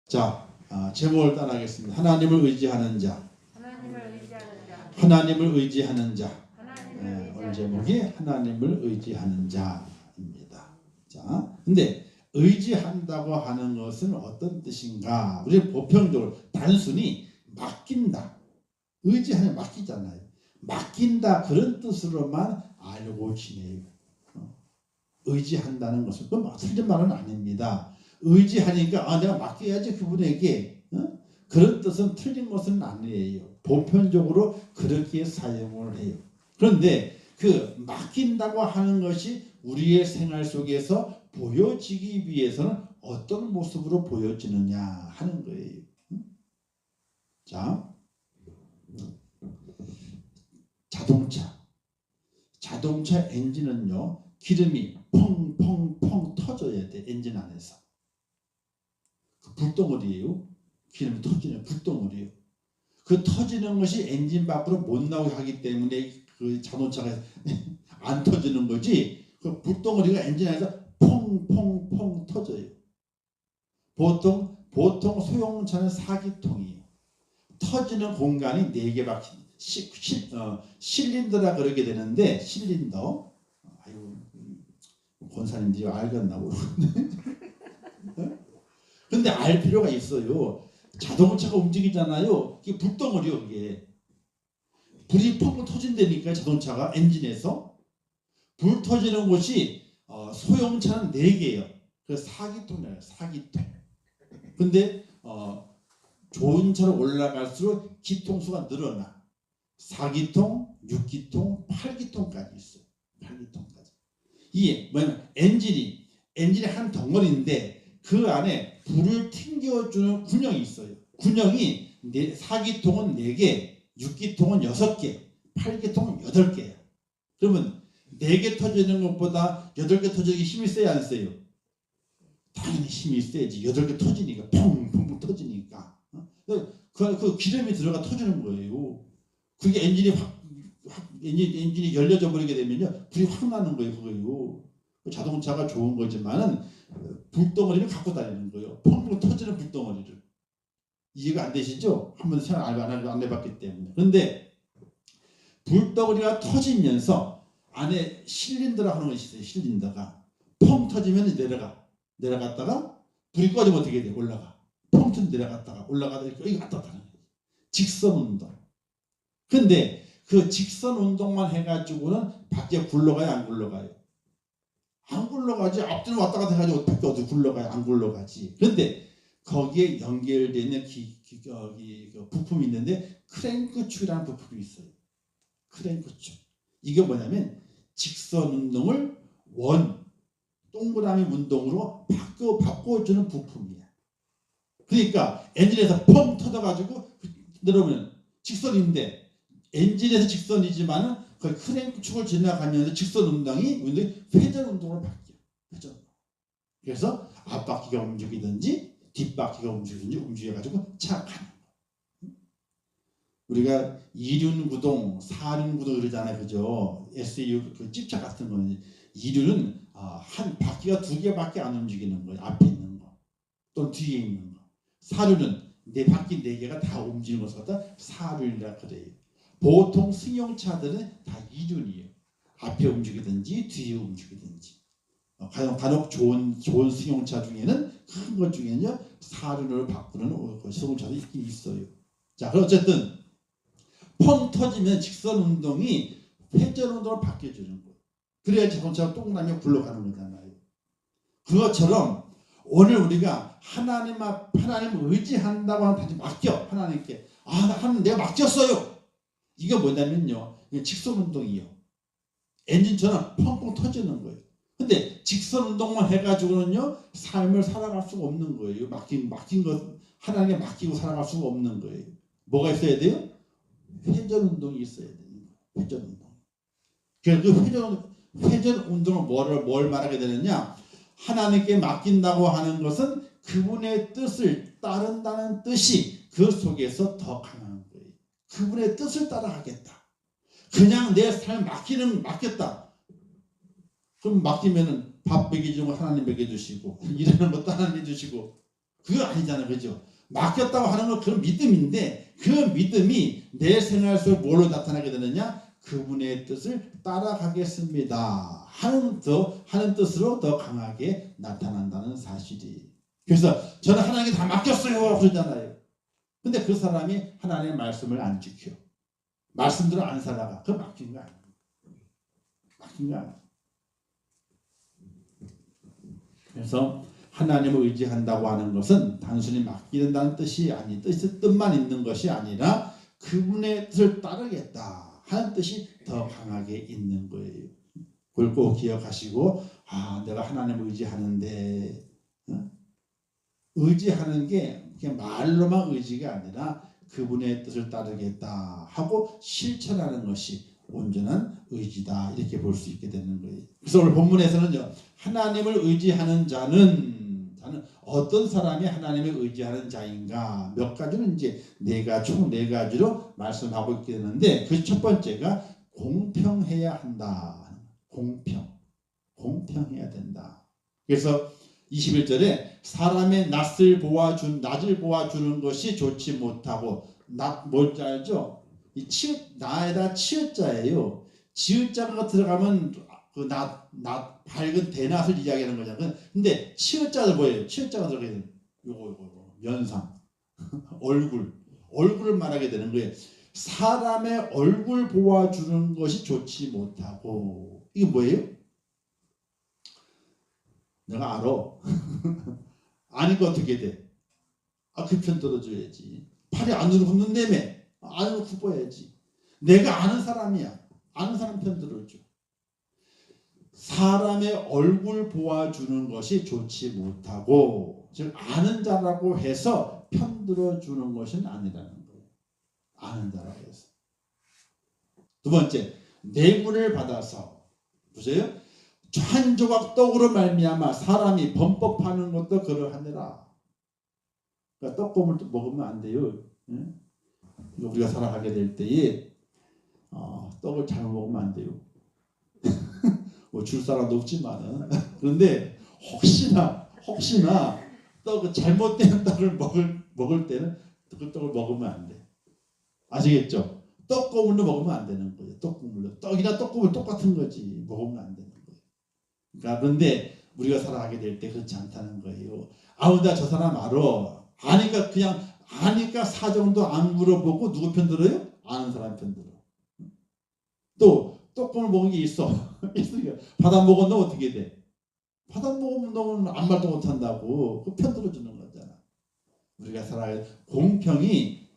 자, 제목을 따라하겠습니다. 하나님을 의지하는 자. 하나님을 의지하는 자. 오늘 제목이 하나님을 의지하는 자입니다. 자, 근데 의지한다고 하는 것은 어떤 뜻인가? 우리 보편적으로 단순히 맡긴다. 의지하면 맡기잖아요. 맡긴다 그런 뜻으로만 알고 지내요. 의지한다는 것은 그 틀린 말은 아닙니다. 의지하니까 내가 맡겨야지 그분에게, 그런 뜻은 틀린 것은 아니에요. 보편적으로 그렇게 사용을 해요. 그런데 그 맡긴다고 하는 것이 우리의 생활 속에서 보여지기 위해서는 어떤 모습으로 보여지느냐 하는 거예요. 자, 자동차 엔진은요, 기름이 펑펑펑 터져야 돼. 엔진 안에서. 그 불덩어리예요. 기름이 터지는 불덩어리예요. 그 터지는 것이 엔진 밖으로 못 나오게 하기 때문에 그 자동차가 안 터지는 거지. 그 불덩어리가 엔진 안에서 펑펑펑 터져요. 보통 소형차는 4기통이에요. 터지는 공간이 4개 박힌 실린더라 그러게 되는데, 실린더. 아이고, 권사님들이 알겠나 모르겠네. 근데 알 필요가 있어요. 자동차가 움직이잖아요. 이게 불덩어리요. 그게 불이 펑펑 터진다니까. 자동차가 엔진에서 불 터지는 곳이 소형차는 4개예요. 그래서 4기통이에요. 4기통. 근데 좋은 차로 올라갈수록 기통수가 늘어나. 4기통, 6기통, 8기통까지 있어요. 8기통까지. 이게 뭐냐면 엔진이 한 덩어리인데 그 안에 불을 튕겨주는 군형이 있어요. 군형이 4기통은 4개, 6기통은 6개, 8기통은 8개야. 그러면 4개 터지는 것보다 8개 터지기 힘이 세야 안 세요? 당연히 힘이 세지. 8개 터지니까 펑펑 터지니까. 그 기름이 들어가 터지는 거예요. 그게 엔진이 열려져 버리게 되면요, 불이 확 나는 거예요. 그거요. 자동차가 좋은 거지만은 불덩어리를 갖고 다니는 거예요. 펑펑 터지는 불덩어리를. 이해가 안 되시죠? 한번 생각 안 해봤기 때문에. 그런데 불덩어리가 터지면서 안에 실린더라 하는 것이 있어요. 실린더가 펑 터지면 내려갔다가 불이 꺼지면 어떻게 돼? 올라가. 펑 터져 내려갔다가 올라가다 이거 왔다 갔다 하는 거예요. 직선 운동. 근데 그 직선 운동만 해가지고는 밖에 굴러가요, 안 굴러가요? 안 굴러가지. 앞뒤로 왔다 갔다 해가지고 어디 굴러가요? 안 굴러가지. 그런데 거기에 연결되는 그 부품이 있는데 크랭크축이라는 부품이 있어요. 크랭크축. 이게 뭐냐면 직선 운동을 동그라미 운동으로 바꿔주는 부품이야. 그러니까 엔진에서 펑 터져가지고 내려오면 직선인데, 엔진에서 직선이지만은 그 크랭크축을 지나가면서 직선 운동이 회전 운동으로 바뀌어. 회전. 그래서 앞바퀴가 움직이든지 뒷바퀴가 움직이든지 움직여가지고 차가 가는 거. 우리가 이륜구동, 사륜구동 그러잖아요, 그죠? SU 그 집차 같은 거는 이륜은 한 바퀴가 2개밖에 안 움직이는 거예요. 앞에 있는 거 또는 뒤에 있는 거. 사륜은 바퀴 4개가 다 움직이는 것을 갖다 사륜이라 그래요. 보통 승용차들은 다 이륜이에요. 앞에 움직이든지 뒤에 움직이든지. 간혹 좋은 승용차 중에는, 큰 것 중에는요, 사륜으로 바꾸는 승용차도 있긴 있어요. 자, 그럼 어쨌든 펑 터지면 직선 운동이 회전 운동으로 바뀌어주는 거예요. 그래야 자동차가 동그라미 굴러가는 거잖아요. 그것처럼 오늘 우리가 하나님을 의지한다고 하면 다시 맡겨. 하나님께. 하나님 내가 맡겼어요. 이거 뭐냐면요, 직선 운동이요. 엔진처럼 펑펑 터지는 거예요. 근데 직선 운동만 해가지고는요, 삶을 살아갈 수가 없는 거예요. 맡긴 것 하나님께 맡기고 살아갈 수가 없는 거예요. 뭐가 있어야 돼요? 회전 운동이 있어야 돼요. 회전 운동. 그래서 그 회전 운동은 뭘 말하게 되느냐? 하나님께 맡긴다고 하는 것은 그분의 뜻을 따른다는 뜻이 그 속에서 더 강한 거예요. 그분의 뜻을 따라가겠다. 그냥 내 삶 맡겼다. 그럼 맡기면은 밥 먹여주고 하나님 먹여주시고, 일하는 것도 하나님 해주시고, 그거 아니잖아요. 그죠? 맡겼다고 하는 건 그런 믿음인데 그 믿음이 내 생활 속에 뭘로 나타나게 되느냐? 그분의 뜻을 따라가겠습니다 하는 뜻으로 더 강하게 나타난다는 사실이. 그래서 저는 하나님께 다 맡겼어요 그러잖아요. 근데 그 사람이 하나님의 말씀을 안 지켜. 말씀대로 안 살아가. 그건 맡긴 거 아니에요. 맡긴 거 아니에요. 그래서 하나님을 의지한다고 하는 것은 단순히 맡기는다는 뜻만 있는 것이 아니라 그분의 뜻을 따르겠다 하는 뜻이 더 강하게 있는 거예요. 그걸 꼭 기억하시고 내가 하나님을 의지하는데 의지하는 게 그냥 말로만 의지가 아니라 그분의 뜻을 따르겠다 하고 실천하는 것이 온전한 의지다 이렇게 볼 수 있게 되는 거예요. 그래서 오늘 본문에서는요. 하나님을 의지하는 자는 어떤 사람이 하나님을 의지하는 자인가 몇 가지는 이제 총 네 가지로 말씀하고 있게 되는데 그 첫 번째가 공평해야 한다. 공평해야 된다. 그래서 21절에 사람의 낮을 보아주는 것이 좋지 못하고 뭔지 알죠? 나에다 치읓자예요. 치읓자가 들어가면 그 밝은 대낮을 이야기하는 거잖아요. 근데 치읓자가 뭐예요? 치읓자가 들어가야 돼요. 요거 면상 얼굴을 말하게 되는 거예요. 사람의 얼굴 보아주는 것이 좋지 못하고 이게 뭐예요? 내가 알아. 아니까 어떻게 돼? 그 편 들어줘야지. 팔이 안으로 굽는다며. 안으로 굽어야지. 내가 아는 사람이야. 아는 사람 편 들어줘. 사람의 얼굴 보아주는 것이 좋지 못하고 즉 아는 자라고 해서 편 들어주는 것은 아니라는 거예요. 아는 자라고 해서. 두 번째, 뇌물을 받아서 보세요. 한 조각 떡으로 말미암아 사람이 범법하는 것도 그러하니라. 그러니까 떡고물 먹으면 안 돼요. 우리가 살아가게 될 때에 떡을 잘못 먹으면 안 돼요. 뭐 줄 사람도 없지만은 그런데 혹시나 잘못된 떡을 먹을 때는 그 떡을 먹으면 안 돼. 아시겠죠? 떡고물로 먹으면 안 되는 거예요. 떡고물로. 떡이나 떡고물 똑같은 거지. 먹으면 안 되는 거예요. 그러니까 그런데 우리가 살아가게 될 때 그렇지 않다는 거예요. 나 저 사람 알아. 아니까 사정도 안 물어보고 누구 편 들어요? 아는 사람 편 들어. 또 떡고물 먹은 게 있어. 받아 먹은 너 어떻게 돼? 받아 먹으면 너는 아무 말도 못한다고 그 편 들어주는 거잖아. 우리가 살아갈 공평이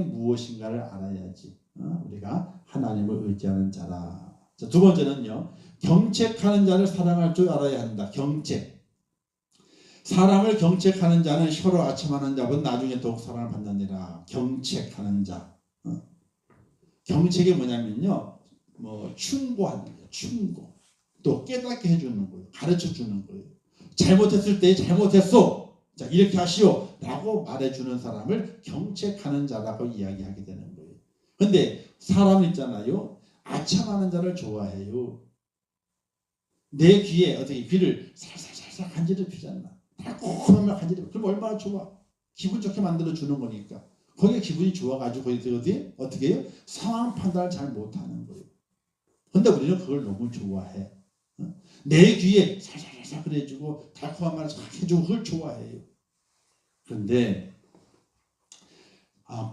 무엇인가를 알아야지. 우리가 하나님을 의지하는 자라. 자, 두 번째는요. 경책하는 자를 사랑할 줄 알아야 한다. 경책. 사람을 경책하는 자는 혀로 아첨하는 자보다 나중에 더욱 사랑을 받느니라. 경책하는 자. 경책이 뭐냐면요. 충고하는 거예요. 충고. 또 깨닫게 해주는 거예요. 가르쳐주는 거예요. 잘못했을 때 잘못했어. 자, 이렇게 하시오. 라고 말해주는 사람을 경책하는 자라고 이야기하게 되는 거예요. 근데 사람 있잖아요. 아첨하는 자를 좋아해요. 내 귀에 귀를 살살살살 간지러 주잖아. 달콤하면 간지러. 그럼 얼마나 좋아. 기분 좋게 만들어주는 거니까. 거기에 기분이 좋아가지고 어떻게 해요? 상황 판단을 잘 못하는 거예요. 근데 우리는 그걸 너무 좋아해. 내 귀에 살살살살 그래주고 달콤한 말을 잘 해주고 그걸 좋아해요. 그런데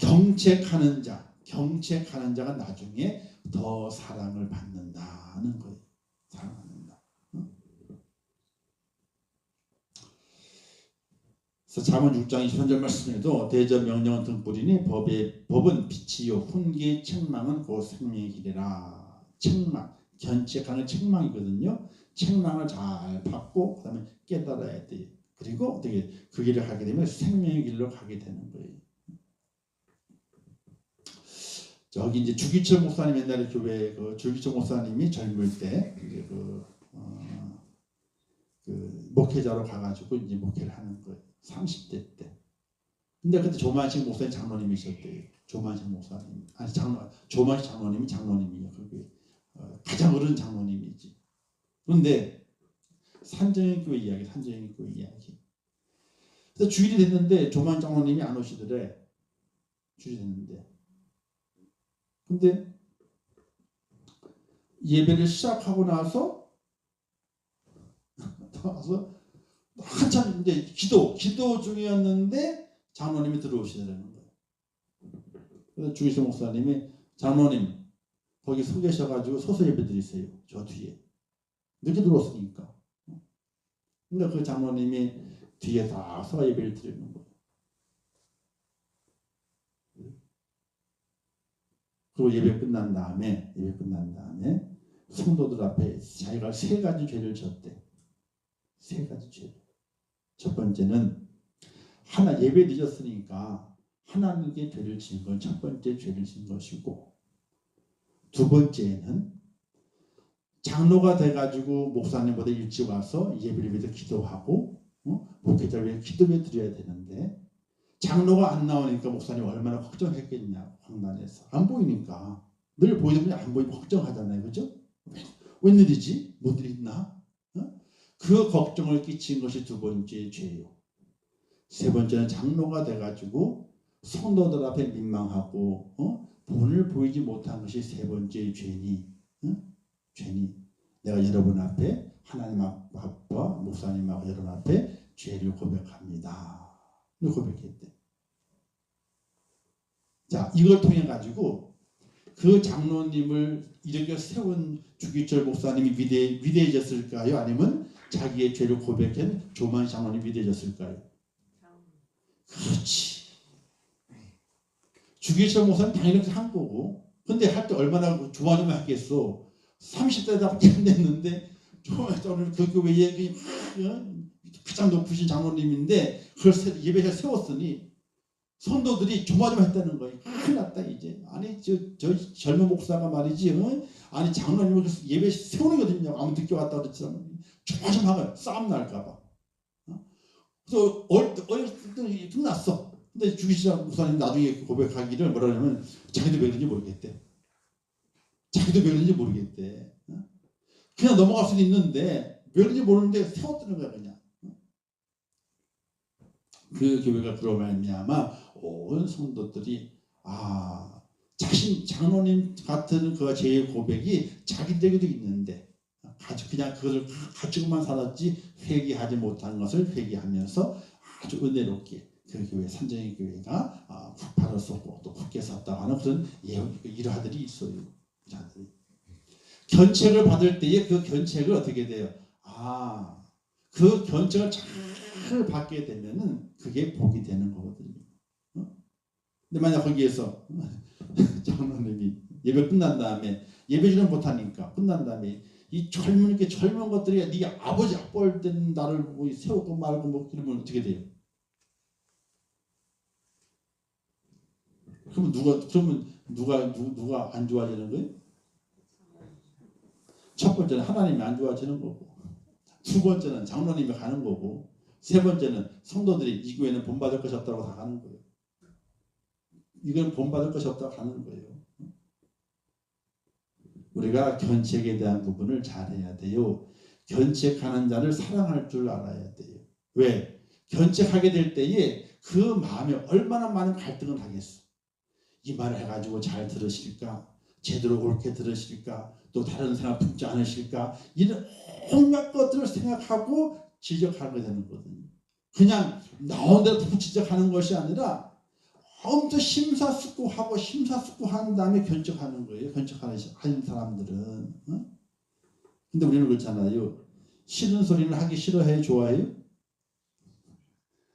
경책하는 자가 나중에 더 사랑을 받는다는 거예요. 사랑받는다. 그래서 잠언 6장 23절 말씀에도 대저 명령은 등불이니 법은 빛이요 훈계의 책망은 곧 생명의 길이라. 책망, 견책하는 책망이거든요. 책망을 잘 받고 그다음에 깨달아야 돼요. 그리고 어떻게 그 길을 가게 되면 생명의 길로 가게 되는 거예요. 저기 이제 주기철 목사님 옛날에 교회 주기철 목사님이 젊을 때 목회자로 가가지고 이제 목회를 하는 거예요. 30대 때. 근데 그때 조만식 목사님 장로님이셨대요. 조만식 목사님 조만식 장로님이 장로님이에요. 그게 가장 어른 장로님이지. 그런데 산정의 교회 이야기. 그래서 주일이 됐는데 조만 장로님이 안 오시더래. 주일이 됐는데. 근데 예배를 시작하고 나서 한참 이제 기도 중이었는데 장로님이 들어오시더라는 거예요. 그래서 주기철 목사님이 장로님 거기 서 계셔가지고 서서 예배 드리세요. 저 뒤에. 늦게 들어왔으니까. 그러니까 그 장로님이 뒤에 다 서서 예배를 드리는 거예요. 그리고 예배 끝난 다음에 성도들 앞에 자기가 3가지 죄를 졌대. 3가지 죄. 첫 번째는 예배 늦었으니까 하나님께 죄를 지은 건 첫 번째 죄를 지은 것이고, 두 번째는 장로가 돼가지고 목사님보다 일찍 와서 예배를 위해서 기도하고 목회자를 위해 기도를 드려야 되는데 장로가 안 나오니까 목사님 얼마나 걱정했겠냐. 황단에서 안 보이니까 늘 보이면 안 보이면 걱정하잖아요. 그죠? 웬일이지? 뭔 일이 있나? 그 걱정을 끼친 것이 두 번째 죄요. 세 번째는 장로가 돼가지고 성도들 앞에 민망하고 본을 보이지 못한 것이 세 번째 죄니 내가 여러분 앞에 하나님 앞과 목사님하고 여러분 앞에 죄를 고백합니다. 고백했대. 자, 이걸 통해 가지고 그 장로님을 이렇게 세운 주기철 목사님이 위대해졌을까요? 아니면 자기의 죄를 고백한 조만 장로님이 위대해졌을까요? 그렇지. 주기철 목사님 당연히 한 거고, 근데 할 때 얼마나 조마조마했겠어. 30대답게 안 됐는데 그 교회에 가장 높으신 장로님인데 그걸 예배에 세웠으니 성도들이 조마조마했다는 거예요. 큰일 났다 이제. 아니 저 젊은 목사가 말이지, 아니 장로님을 예배 세우는 게 어딨냐고. 아무 늦게 왔다 그랬잖아. 조마조마하고 싸움 날까봐. 그래서 어렸을 때 끝났어. 근데 주기철 목사님 나중에 고백하기를 뭐라냐면 자기도 왜 그런지 모르겠대. 그냥 넘어갈 수도 있는데 왜 그런지 모르는데 세웠다는 거야 그냥. 그 교회가 그러고 말미암아 온 성도들이 자신 장로님 같은 그 제의 고백이 자기들에게도 있는데 그냥 그것을 가지고만 살았지 회개하지 못한 것을 회개하면서 아주 은혜롭게 그 교회 산정의 교회가 바로 쏟고 또 굳게 섰다고 하는 그런 일화들이 있어요. 견책을 받을 때에 그 견책을 어떻게 돼요? 그 견책을 잘 받게 되면은 그게 복이 되는 거거든요. 근데 만약 거기에서 장로님이 예배 끝난 다음에 예배지는 못하니까 끝난 다음에 이 젊은 것들이 네 아버지 아빠일 때는 나를 보고 세우고 말고 뭐 그러면 어떻게 돼요? 그러면 누가 안 좋아지는 거예요? 첫 번째는 하나님이 안 좋아지는 거고, 두 번째는 장로님이 가는 거고, 세 번째는 성도들이 이 교회는 본받을 것이 없다고 다 가는 거예요. 이건 본받을 것이 없다고 가는 거예요. 우리가 견책에 대한 부분을 잘해야 돼요. 견책하는 자를 사랑할 줄 알아야 돼요. 왜? 견책하게 될 때에 그 마음에 얼마나 많은 갈등을 하겠어. 이 말을 해가지고 잘 들으실까? 제대로 옳게 들으실까? 또 다른 생각 품지 않으실까? 이런 온갖 것들을 생각하고 지적하게 되는 거거든요. 그냥 나온 대로 지적하는 것이 아니라 엄청 심사숙고하고 심사숙고한 다음에 견책하는 거예요. 견책하는 사람들은. 근데 우리는 그렇잖아요. 싫은 소리는 하기 싫어해요? 좋아해요?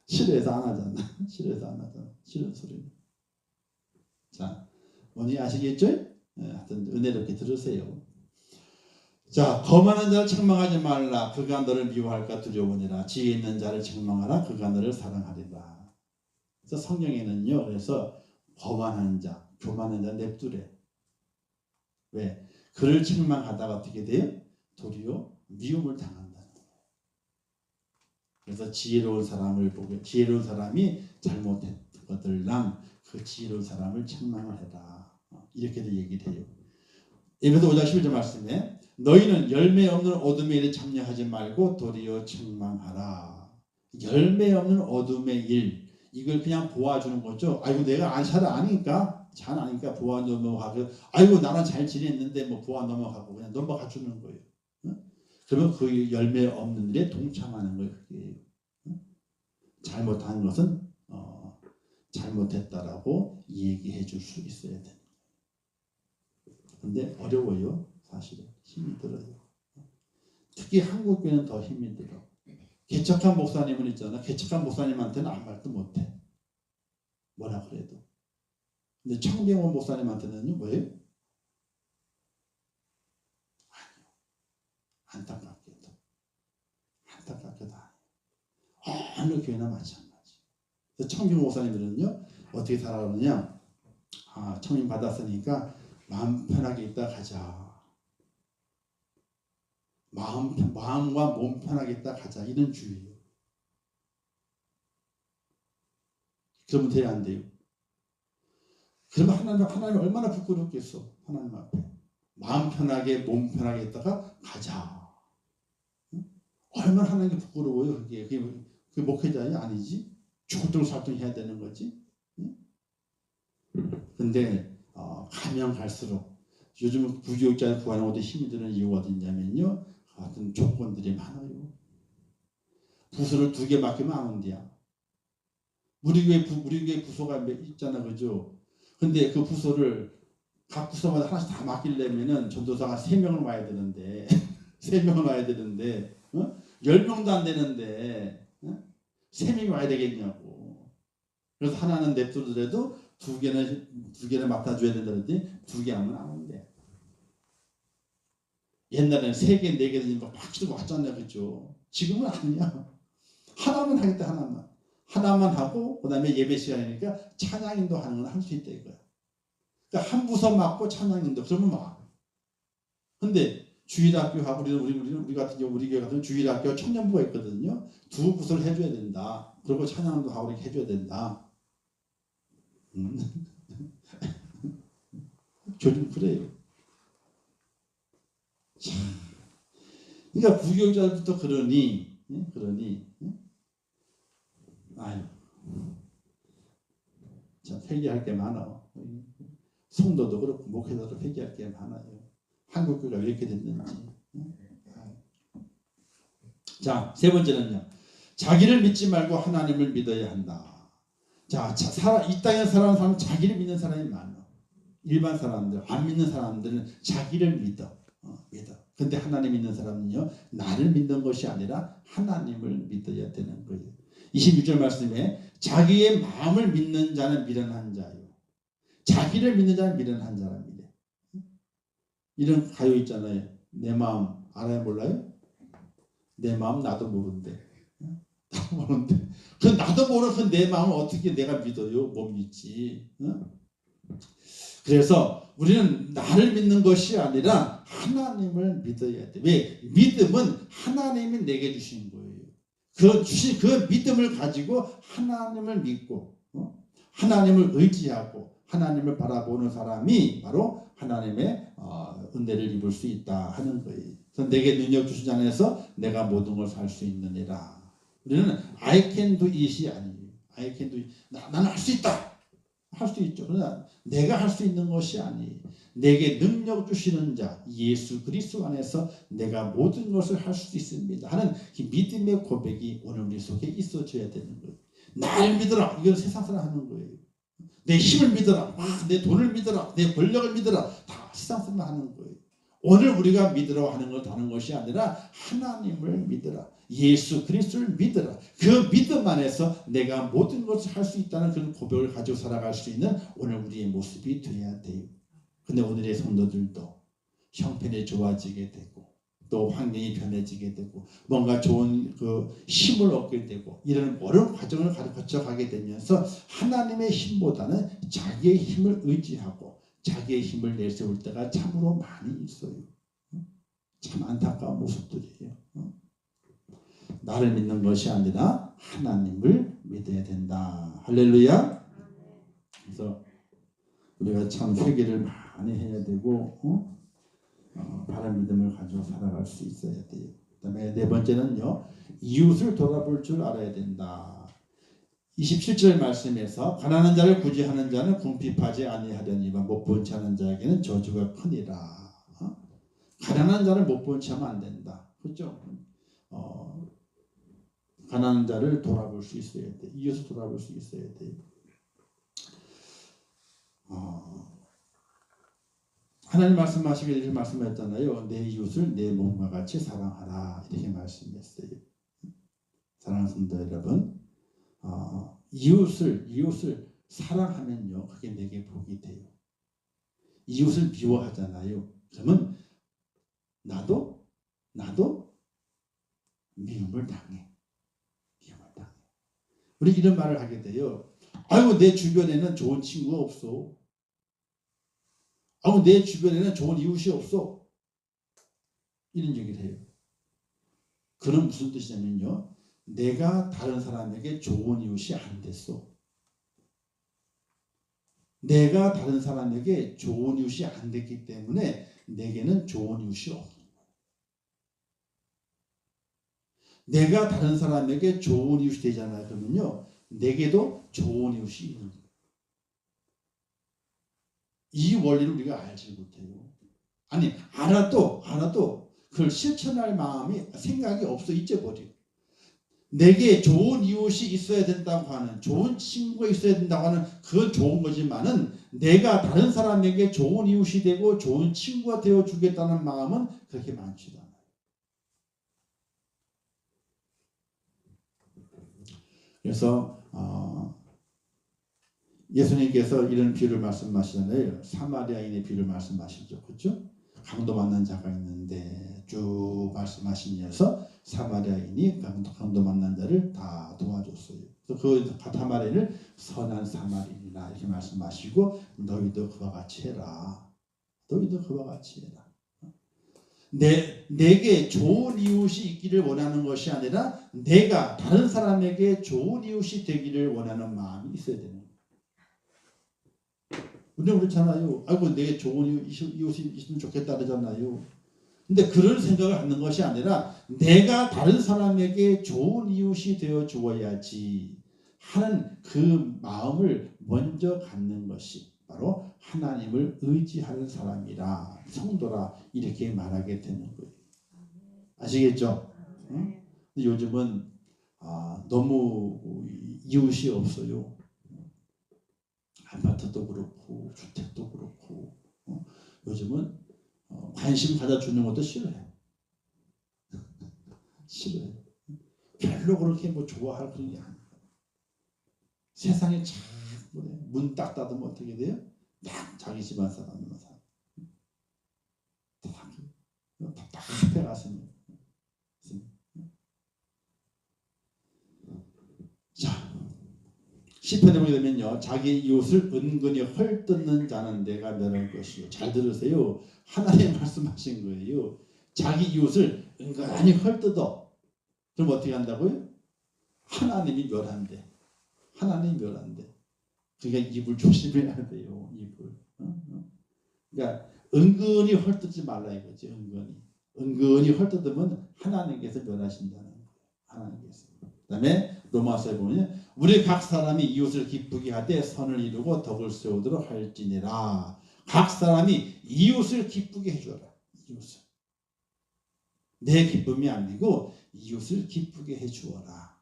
싫어해서 안 하잖아. 싫은 소리는. 자, 뭔지 아시겠죠? 하여튼 은혜롭게 들으세요. 자, 거만한 자를 책망하지 말라. 그가 너를 미워할까 두려우니라. 지혜 있는 자를 책망하라. 그가 너를 사랑하리라. 그래서 성경에는요, 그래서 거만한 자, 교만한 자 냅두래. 왜? 그를 책망하다가 어떻게 돼요? 도리어 미움을 당한다는 거예요. 그래서 지혜로운 사람을 보고, 지혜로운 사람이 잘못한 것들랑 그 지혜로운 사람을 책망을 해라. 이렇게도 얘기를 해요. 에베소 5장 11절 말씀에 너희는 열매 없는 어둠의 일에 참여하지 말고 도리어 책망하라. 열매 없는 어둠의 일, 이걸 그냥 보아주는 거죠. 아이고 내가 잘 아니까 보아 넘어가고, 아이고 나는 잘 지냈는데 뭐 보아 넘어가고 그냥 넘어가 주는 거예요. 그러면 그 열매 없는 일에 동참하는 거예요. 그게 잘못한 것은 잘못했다라고 얘기해 줄 수 있어야 돼. 근데 어려워요. 사실은 힘이 들어요. 특히 한국 교회는 더 힘이 들어. 개척한 목사님은 있잖아. 개척한 목사님한테는 아무 말도 못해. 뭐라 그래도. 근데 청병원 목사님한테는요, 뭐예요? 아니요. 안타깝게도 어느 교회나 마찬가지. 청병원 목사님들은요, 어떻게 살아가느냐? 청임 받았으니까 마음 편하게 있다 가자. 마음과 몸 편하게 있다 가자. 이런 주의예요. 그러면 돼야 안 돼요? 그러면 하나님 얼마나 부끄럽겠어. 하나님 앞에. 마음 편하게 몸 편하게 있다가 가자. 얼마나 하나님께 부끄러워요. 그게 목회자이 아니지? 조동살동 해야 되는 거지. 근데 가면 갈수록 요즘 부교육자 구하는 것도 힘이 드는 이유가 어디 있냐면요, 같은 조건들이 많아요. 부서를 2개 맡기면 안 온대야. 우리 교회 부서가 있잖아, 그죠? 근데 그 부서를 각 부서마다 하나씩 다 맡기려면은 전도사가 3명을 와야 되는데 3명을 와야 되는데 10명도 안 되는데 3명이 와야 되겠냐고. 그래서 하나는 냅두더라도 2개는 맡아줘야 된다는데 2개 하면 안 온대. 옛날에는 3개, 4개 되니까 막 치고 왔잖아요, 그죠? 지금은 아니야. 하나만 하겠다. 하나만 하고 그다음에 예배 시간이니까 찬양인도 하는 건 할 수 있다 이거야. 그러니까 한 부서 맡고 찬양인도 그러면 막. 근데 주일학교하고 우리 같은 경우 우리 교회 같은 주일학교 청년부가 있거든요. 2 부서를 해줘야 된다. 그리고 찬양도 하고 이렇게 해줘야 된다. 요즘 그래요. 그러니까 부교육자들도 그러니 아유, 참 회개할 게 많아. 성도도 그렇고 목회자도 회개할 게 많아요. 한국 교회가 왜 이렇게 됐는지. 자, 3번째는요. 자기를 믿지 말고 하나님을 믿어야 한다. 자, 이 땅에 살아가는 사람은 자기를 믿는 사람이 많아. 일반 사람들, 안 믿는 사람들은 자기를 믿어. 근데 하나님 믿는 사람은요, 나를 믿는 것이 아니라 하나님을 믿어야 되는 거예요. 26절 말씀에 자기의 마음을 믿는 자는 미련한 자요. 자기를 믿는 자는 미련한 자랍니다. 이런 가요 있잖아요. 내 마음 알아요 몰라요? 내 마음 나도 모르는데. 나도 모르는데. 그 나도 모르는 내 마음을 어떻게 내가 믿어요? 못 믿지. 그래서 우리는 나를 믿는 것이 아니라 하나님을 믿어야 돼. 왜? 믿음은 하나님이 내게 주신 거예요. 그 믿음을 가지고 하나님을 믿고 하나님을 의지하고 하나님을 바라보는 사람이 바로 하나님의 은혜를 입을 수 있다 하는 거예요. 그래서 내게 능력 주신 안에서 내가 모든 걸 살 수 있느니라. 우리는 I can do it이 아니에요. I can do it. 나는 할 수 있다. 할 수 있죠. 그러나 내가 할 수 있는 것이 아니에요. 내게 능력 주시는 자 예수 그리스도 안에서 내가 모든 것을 할 수 있습니다 하는 그 믿음의 고백이 오늘 우리 속에 있어져야 되는 거예요. 나를 믿어라. 이건 세상 사람 하는 거예요. 내 힘을 믿어라. 내 돈을 믿어라. 내 권력을 믿어라. 다 세상 사람 하는 거예요. 오늘 우리가 믿으라고 하는 건 다른 것이 아니라 하나님을 믿어라. 예수 그리스도를 믿어라. 그 믿음 안에서 내가 모든 것을 할 수 있다는 그런 고백을 가지고 살아갈 수 있는 오늘 우리의 모습이 되어야 돼요. 근데 오늘의 성도들도 형편이 좋아지게 되고 또 환경이 변해지게 되고 뭔가 좋은 그 힘을 얻게 되고 이런 어려운 과정을 거쳐가게 되면서 하나님의 힘보다는 자기의 힘을 의지하고 자기의 힘을 내세울 때가 참으로 많이 있어요. 참 안타까운 모습들이에요. 나를 믿는 것이 아니라 하나님을 믿어야 된다. 할렐루야. 그래서 우리가 참 회개를 많이 해야 되고 바른 믿음을 가지고 살아갈 수 있어야 돼요. 그다음에 네 번째는요. 이웃을 돌아볼 줄 알아야 된다. 27절 말씀에서 가난한 자를 구제하는 자는 궁핍하지 아니하려니와 못 본 채 하는 자에게는 저주가 크니라. 가난한 자를 못 본 채 하면 안 된다. 그렇죠? 가난한 자를 돌아볼 수 있어야 돼. 이웃을 돌아볼 수 있어야 돼. 하나님 말씀하시길 이렇게 말씀했잖아요. 내 이웃을 내 몸과 같이 사랑하라. 이렇게 말씀했어요. 사랑하는 성도 여러분, 이웃을 사랑하면요, 그게 내게 복이 돼요. 이웃을 미워하잖아요. 그러면 나도 미움을 당해. 우리 이런 말을 하게 돼요. 아이고 내 주변에는 좋은 친구가 없어. 아이고 내 주변에는 좋은 이웃이 없어. 이런 얘기를 해요. 그는 무슨 뜻이냐면요. 내가 다른 사람에게 좋은 이웃이 안 됐어. 내가 다른 사람에게 좋은 이웃이 안 됐기 때문에 내게는 좋은 이웃이 없는 거예요. 내가 다른 사람에게 좋은 이웃이 되잖아요. 그러면요. 내게도 좋은 이웃이 있는 거예요. 이 원리를 우리가 알지 못해요. 아니 알아도 그걸 실천할 마음이 생각이 없어 잊어버려. 내게 좋은 이웃이 있어야 된다고 하는 좋은 친구가 있어야 된다고 하는 그건 좋은 거지만은 내가 다른 사람에게 좋은 이웃이 되고 좋은 친구가 되어 주겠다는 마음은 그렇게 많지도 않아요. 그래서 예수님께서 이런 비유를 말씀하시잖아요. 사마리아인의 비유를 말씀하시죠. 그렇죠? 강도 만난 자가 있는데 쭉 말씀하시면서 사마리아인이 강도 만난 자를 다 도와줬어요. 그래서 그 사마리아인을 선한 사마리아인이라 이렇게 말씀하시고 너희도 그와 같이 해라. 너희도 그와 같이 해라. 내게 좋은 이웃이 있기를 원하는 것이 아니라 내가 다른 사람에게 좋은 이웃이 되기를 원하는 마음이 있어야 되는 거예요. 우리는 그렇잖아요. 아이고 내게 좋은 이웃이 있으면 좋겠다 그러잖아요. 근데 그런 생각을 갖는 것이 아니라 내가 다른 사람에게 좋은 이웃이 되어 주어야지 하는 그 마음을 먼저 갖는 것이 바로 하나님을 의지하는 사람이라 성도라 이렇게 말하게 되는 거예요. 아시겠죠? 응? 요즘은 너무 이웃이 없어요. 아파트도 그렇고 주택도 그렇고 요즘은 관심 가져주는 것도 싫어해요. 싫어해요. 별로 그렇게 뭐 좋아할 그런 게 아니에요. 세상에 참 문 딱 닫으면 어떻게 돼요? 딱 자기 집안 사람만 살아. 답답해 가슴이. 자, 시편에 보게 되면요, 자기 이웃을 은근히 헐뜯는 자는 내가 멸할 것이요. 잘 들으세요. 하나님 말씀하신 거예요. 자기 이웃을 은근히 헐뜯어. 그럼 어떻게 한다고요? 하나님이 멸한대. 하나님이 멸한대. 그러니까 입을 조심해야 돼요. 입을. 그러니까 은근히 헐뜯지 말라 이거지. 은근히 헐뜯으면 하나님께서 멸하신다는 거예요. 하나님께서. 그다음에 로마서에 보면 우리 각 사람이 이웃을 기쁘게 하되 선을 이루고 덕을 세우도록 할지니라. 각 사람이 이웃을 기쁘게 해줘라. 이웃을. 내 기쁨이 아니고 이웃을 기쁘게 해주어라.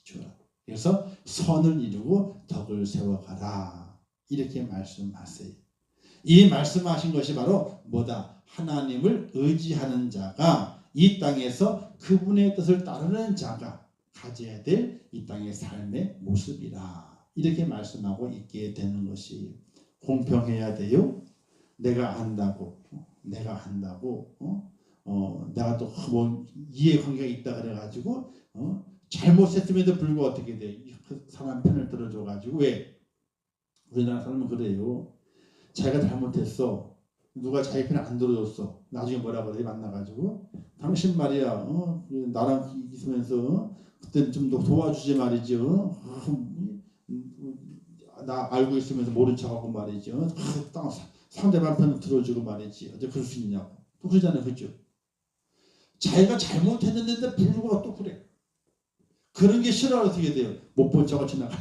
주어라. 그래서 선을 이루고 덕을 세워가라. 이렇게 말씀하세요. 이 말씀하신 것이 바로 뭐다? 하나님을 의지하는 자가 이 땅에서 그분의 뜻을 따르는 자가 가져야 될 이 땅의 삶의 모습이라. 이렇게 말씀하고 있게 되는 것이 공평해야 돼요. 내가 한다고 내가 또 뭐 이해관계가 있다 그래가지고 잘못했음에도 불구하고 어떻게 돼? 그 사람 편을 들어줘가지고 왜? 우리나라 사람은 그래요. 자기가 잘못했어. 누가 자기 편을 안 들어줬어. 나중에 뭐라 그래? 만나가지고 당신 말이야. 나랑 있으면서 그때 좀 더 도와주지 말이지. 나 알고 있으면서 모른 척하고 말이지. 상대방 편을 들어주고 말이지. 어째 그럴 수 있냐고. 또 그러잖아요. 그렇죠? 자기가 잘못했는데 불구하고 또 그래. 그런 게 싫어가 어떻게 돼요? 못 본 척을 지나가.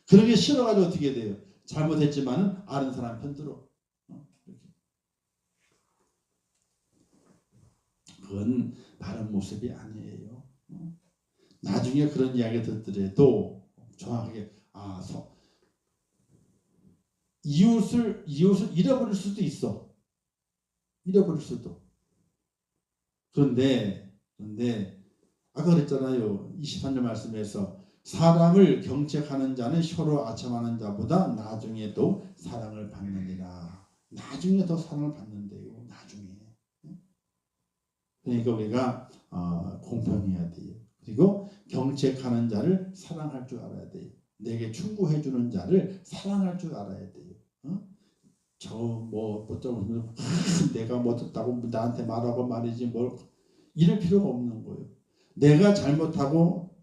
그런 게 싫어가지고 어떻게 돼요? 잘못했지만은 아는 사람 편들어. 그건 바른 모습이 아니에요. 나중에 그런 이야기 듣더라도 정확하게 이웃을 잃어버릴 수도 있어. 잃어버릴 수도. 그런데 아까 그랬잖아요. 23절 말씀에서 사람을 경책하는 자는 혀로 아첨하는 자보다 나중에도 사랑을 받느니라. 나중에 더 사랑을 받는데요. 나중에. 그러니까 우리가 공평해야 돼요. 그리고 경책하는 자를 사랑할 줄 알아야 돼요. 내게 충고해 주는 자를 사랑할 줄 알아야 돼요. 내가 뭐 듣다고 나한테 말하고 말이지 뭘 이럴 필요가 없는 거예요. 내가 잘못하고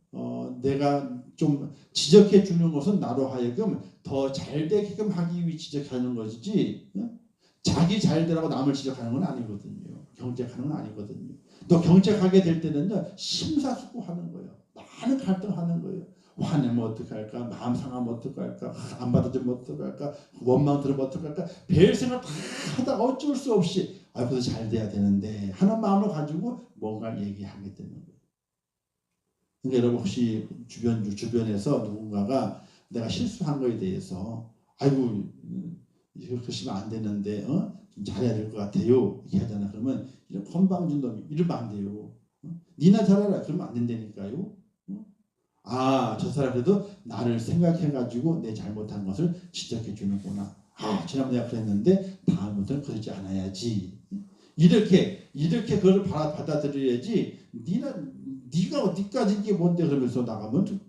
내가 좀 지적해 주는 것은 나로 하여금 더 잘 되게끔 하기 위해 지적하는 것이지 자기 잘 되라고 남을 지적하는 건 아니거든요. 경책하는 건 아니거든요. 또 경책하게 될 때는요 심사숙고하는 거예요. 많은 갈등하는 거예요. 화내면 어떡할까? 마음 상하면 어떡할까? 안 받아주면 어떡할까? 원망 들으면 어떡할까? 별 생각 다 하다가 어쩔 수 없이 그래도 잘 돼야 되는데 하는 마음을 가지고 뭔가 얘기하게 되는 거예요. 그러니까 여러분 혹시 주변에서 누군가가 내가 실수한 거에 대해서 아이고 이렇게 하시면 안 되는데 좀 잘해야 될 것 같아요. 이렇게 하잖아. 그러면 이런 건방진 놈이 이러면 안 돼요. 니나 잘해라. 그러면 안 된다니까요. 저 사람 그래도 나를 생각해가지고 내 잘못한 것을 지적해 주는구나. 지난번에 내가 그랬는데 다음부터는 그러지 않아야지. 이렇게 그걸 받아들여야지. 네가 어디까지 이게 뭔데 그러면서 나가면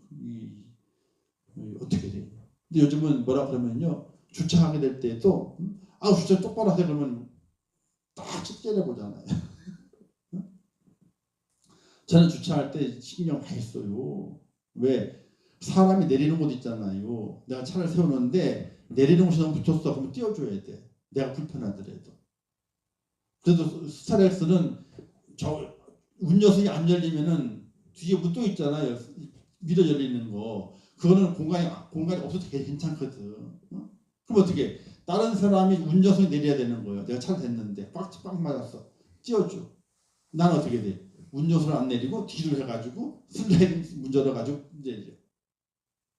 어떻게 돼요? 근데 요즘은 뭐라 그러면요. 주차하게 될 때도 주차 똑바로 하세요 그러면 딱 때려보잖아요. 저는 주차할 때 신경 많이 써요. 왜? 사람이 내리는 곳 있잖아요. 내가 차를 세우는데 내리는 곳이 너무 붙었어. 그러면 띄워줘야 돼. 내가 불편하더라도. 그래도 스타렉스는 운전석이 안 열리면은 뒤에 문 또 있잖아요. 밀어 열리는 거. 그거는 공간이 없어도 괜찮거든. 그럼 어떻게? 다른 사람이 운전석에 내려야 되는 거예요. 내가 차를 댔는데 꽉 맞았어. 띄워줘. 난 어떻게 돼? 운전석을 안 내리고 뒤로 해가지고 슬라이딩 문 열어가지고 내려.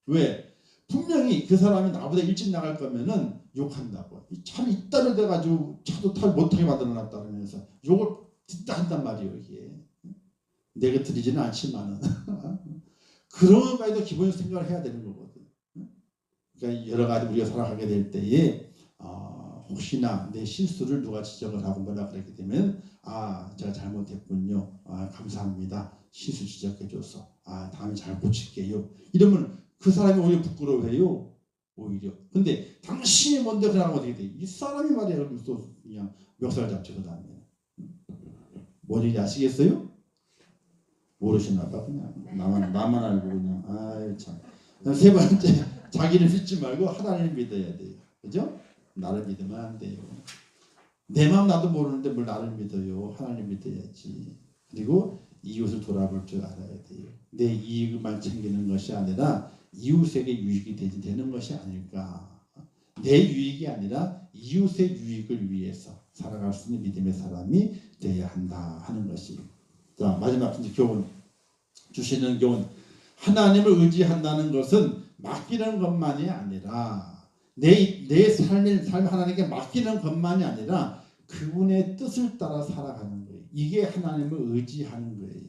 왜? 분명히 그 사람이 나보다 일찍 나갈 거면은 욕한다고. 이 차를 이따로 돼가지고 차도 못하게 만들어놨다 그러면서 욕을 듣다 한단 말이에요. 이게. 내가 드리지는 않지만은 그런 것까지도 기본적으로 생각을 해야 되는 거거든. 그러니까 여러 가지 우리가 살아가게 될 때에 혹시나 내 실수를 누가 지적을 하고 뭐라 그랬기 때문에 제가 잘못했군요. 감사합니다. 실수 지적해줘서 다음에 잘 고칠게요. 이러면 그 사람이 오히려 부끄러워해요. 오히려. 근데 당신이 뭔데 그러면 어떻게 돼? 이 사람이 말이야. 그러면 또 그냥 멱살 잡지 그 다음에. 뭔 일이 아시겠어요? 모르시나 봐. 그냥 나만 알고 그냥 참. 세 번째 자기를 믿지 말고 하나님을 믿어야 돼요. 그죠? 나를 믿으면 안 돼요. 내 마음 나도 모르는데 뭘 나를 믿어요. 하나님 믿어야지. 그리고 이웃을 돌아볼 줄 알아야 돼요. 내 이익만 챙기는 것이 아니라 이웃에게 유익이 되는 것이 아닐까. 내 유익이 아니라 이웃의 유익을 위해서 살아갈 수 있는 믿음의 사람이 되어야 한다 하는 것이. 자, 마지막 교훈 주시는 교훈. 하나님을 의지한다는 것은 맡기는 것만이 아니라 내 삶 하나님께 맡기는 것만이 아니라 그분의 뜻을 따라 살아가는 거예요. 이게 하나님을 의지하는 거예요.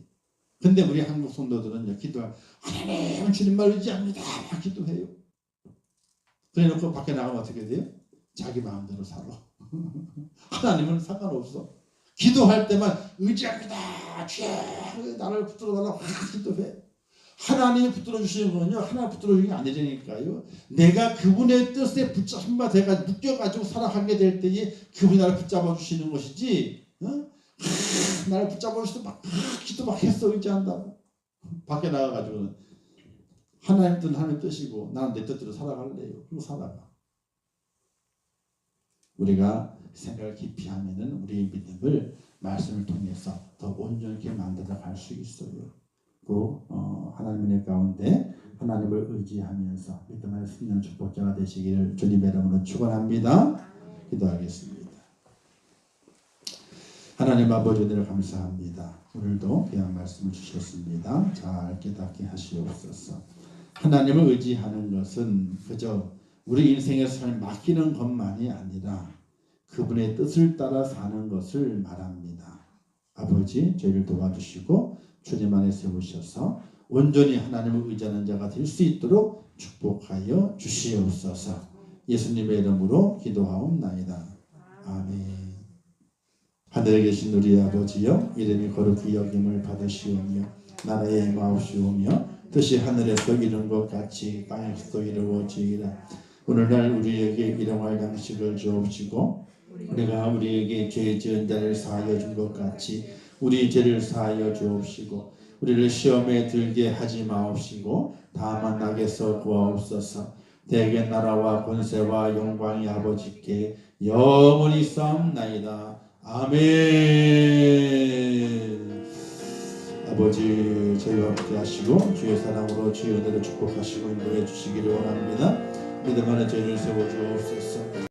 근데 우리 한국 성도들은 기도할 하나님 주님만 의지합니다. 기도해요. 그래 놓고 밖에 나가면 어떻게 돼요? 자기 마음대로 살아. 하나님은 상관없어. 기도할 때만 의지합니다. 주여 나를 붙들어달라고 기도해. 하나님이 붙들어 주시는 거는요. 하나님 붙들어 주는 게 아니라니까요. 내가 그분의 뜻에 붙잡힌 돼가 묶여가지고 살아가게 될 때에 그분이 나를 붙잡아 주시는 것이지. 나를 붙잡아 주시도 막 기도 막 했어 의지한다고. 밖에 나가가지고는 하나님 뜻은 하나님 뜻이고 나는 내 뜻대로 살아갈래요. 그리고 살아가. 우리가 생각을 깊이 하면은 우리의 믿음을 말씀을 통해서 더 온전하게 만들어 갈 수 있어요. 꼭 하나님의 가운데 하나님을 의지하면서 믿음 안에 승리하는 축복자가 되시기를 주님의 이름으로 축원합니다. 기도하겠습니다. 하나님 아버지 은혜를 감사합니다. 오늘도 귀한 말씀을 주셨습니다. 잘 깨닫게 하시옵소서. 하나님을 의지하는 것은 그저 우리 인생의 삶을 맡기는 것만이 아니라 그분의 뜻을 따라 사는 것을 말합니다. 아버지 저희를 도와주시고 주님 안에 세우셔서 온전히 하나님을 의지하는 자가 될 수 있도록 축복하여 주시옵소서. 예수님의 이름으로 기도하옵나이다. 아멘. 하늘에 계신 우리 아버지여, 이름이 거룩히 여김을 받으시오며 나라의 마옵시오며 뜻이 하늘에서 이룬 것 같이 땅에서도 이루어지이라. 오늘날 우리에게 일용할 양식을 주옵시고 우리가 우리에게 죄 지은 자를 사하여 준 것 같이 우리 죄를 사하여 주옵시고 우리를 시험에 들게 하지 마옵시고 다만 악에서 구하옵소서. 대개 나라와 권세와 영광이 아버지께 영원히 있사옵나이다. 아멘. 아버지 저희와 함께 하시고 주의 사랑으로 주의 은혜를 축복하시고 인도해 주시기를 원합니다. 믿음 안에 저희를 세워주옵소서.